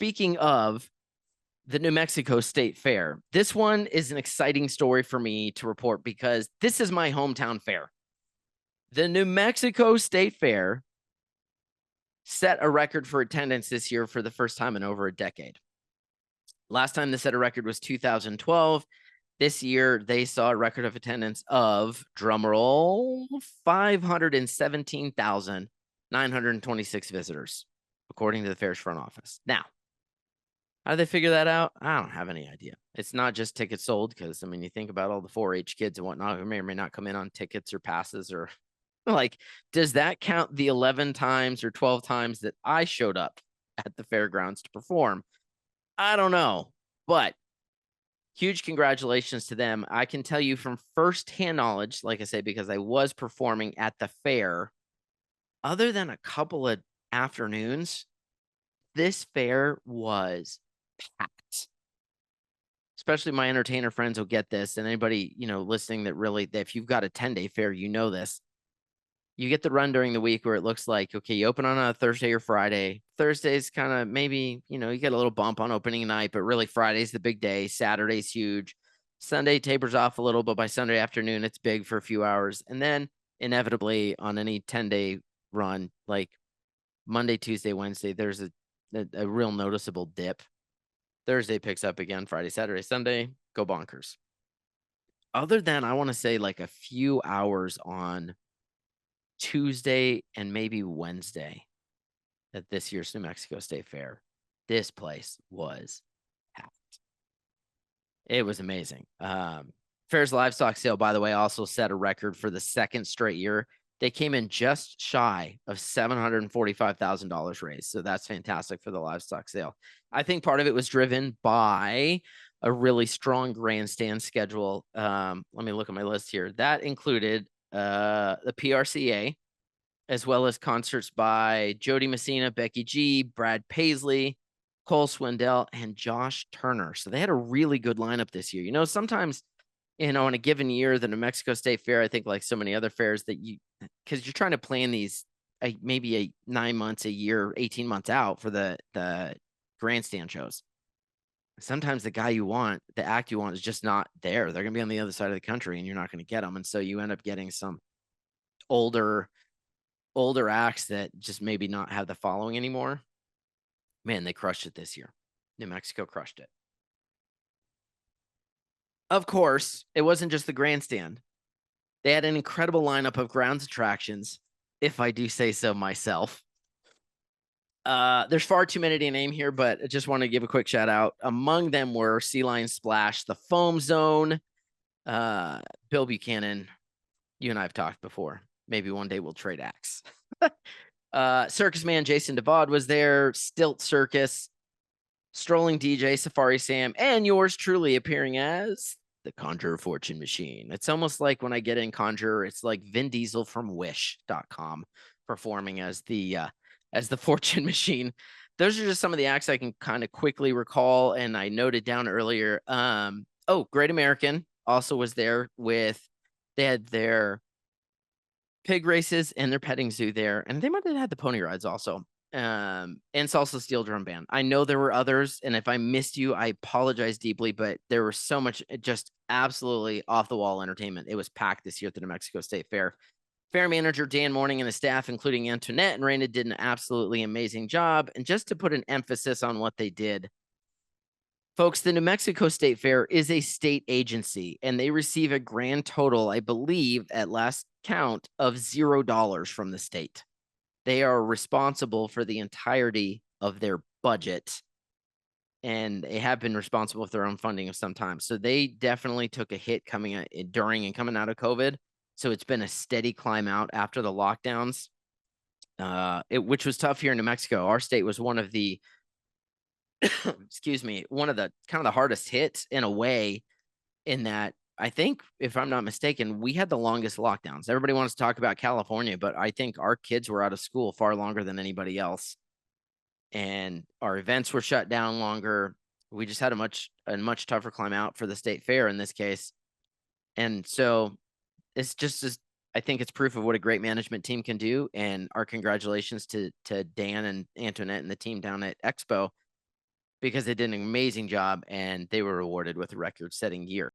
speaking of the New Mexico State Fair, this one is an exciting story for me to report because this is my hometown fair. The New Mexico State Fair set a record for attendance this year for the first time in over a decade. Last time they set a record was 2012. This year, they saw a record of attendance of, drumroll, 517,926 visitors, according to the fair's front office. Now, how did they figure that out? I don't have any idea. It's not just tickets sold because, I mean, you think about all the 4-H kids and whatnot who may or may not come in on tickets or passes or like, does that count the 11 times or 12 times that I showed up at the fairgrounds to perform? I don't know, but huge congratulations to them. I can tell you from firsthand knowledge, like I say, because I was performing at the fair, other than a couple of afternoons, this fair was packed. Especially my entertainer friends will get this, and anybody, listening that really, if you've got a 10-day fair, you know this. You get the run during the week where it looks like, okay, you open on a Thursday or Friday. Thursday's kind of maybe, you get a little bump on opening night, but really Friday's the big day. Saturday's huge. Sunday tapers off a little, but by Sunday afternoon, it's big for a few hours. And then inevitably on any 10-day run, like Monday, Tuesday, Wednesday, there's a real noticeable dip. Thursday picks up again, Friday, Saturday, Sunday, go bonkers. Other than, I want to say, like a few hours on Tuesday and maybe Wednesday at this year's New Mexico State Fair, this place was packed. It was amazing. Fair's livestock sale, by the way, also set a record for the second straight year. They came in just shy of $745,000 raised. So that's fantastic for the livestock sale. I think part of it was driven by a really strong grandstand schedule. Let me look at my list here. That included the PRCA, as well as concerts by Jody Messina, Becky G, Brad Paisley, Cole Swindell, and Josh Turner. So they had a really good lineup this year. Sometimes, in a given year, the New Mexico State Fair, I think like so many other fairs that because you're trying to plan these maybe 9 months, a year, 18 months out for the grandstand shows. Sometimes the guy you want, the act you want is just not there. They're going to be on the other side of the country and you're not going to get them. And so you end up getting some older acts that just maybe not have the following anymore. Man, they crushed it this year. New Mexico crushed it. Of course, it wasn't just the grandstand. They had an incredible lineup of grounds attractions, if I do say so myself. There's far too many to name here, but I just want to give a quick shout out. Among them were Sea Lion Splash, the Foam Zone, Bill Buchanan. You and I have talked before. Maybe one day we'll trade acts. Circus Man Jason DeVod was there. Stilt Circus, Strolling DJ Safari Sam, and yours truly appearing as the Conjurer Fortune Machine. It's almost like when I get in Conjurer, it's like Vin Diesel from Wish.com performing as the Fortune Machine. Those are just some of the acts I can kind of quickly recall, and I noted down earlier. Great American also was there they had their pig races and their petting zoo there, and they might have had the pony rides also. And Salsa Steel Drum Band. I know there were others, and if I missed you, I apologize deeply, but there was so much just absolutely off-the-wall entertainment. It was packed this year at the New Mexico State Fair. Fair manager Dan Morning and his staff, including Antoinette and Raina, did an absolutely amazing job. And just to put an emphasis on what they did, folks, the New Mexico State Fair is a state agency, and they receive a grand total, I believe, at last count, of $0 from the state. They are responsible for the entirety of their budget, and they have been responsible for their own funding of some time. So they definitely took a hit during and coming out of COVID. So it's been a steady climb out after the lockdowns, which was tough here in New Mexico. Our state was one of the, one of the kind of the hardest hits in a way, in that I think, if I'm not mistaken, we had the longest lockdowns. Everybody wants to talk about California, but I think our kids were out of school far longer than anybody else. And our events were shut down longer. We just had a much tougher climb out for the state fair in this case. And so it's just I think it's proof of what a great management team can do. And our congratulations to Dan and Antoinette and the team down at Expo. because they did an amazing job and they were rewarded with a record-setting year.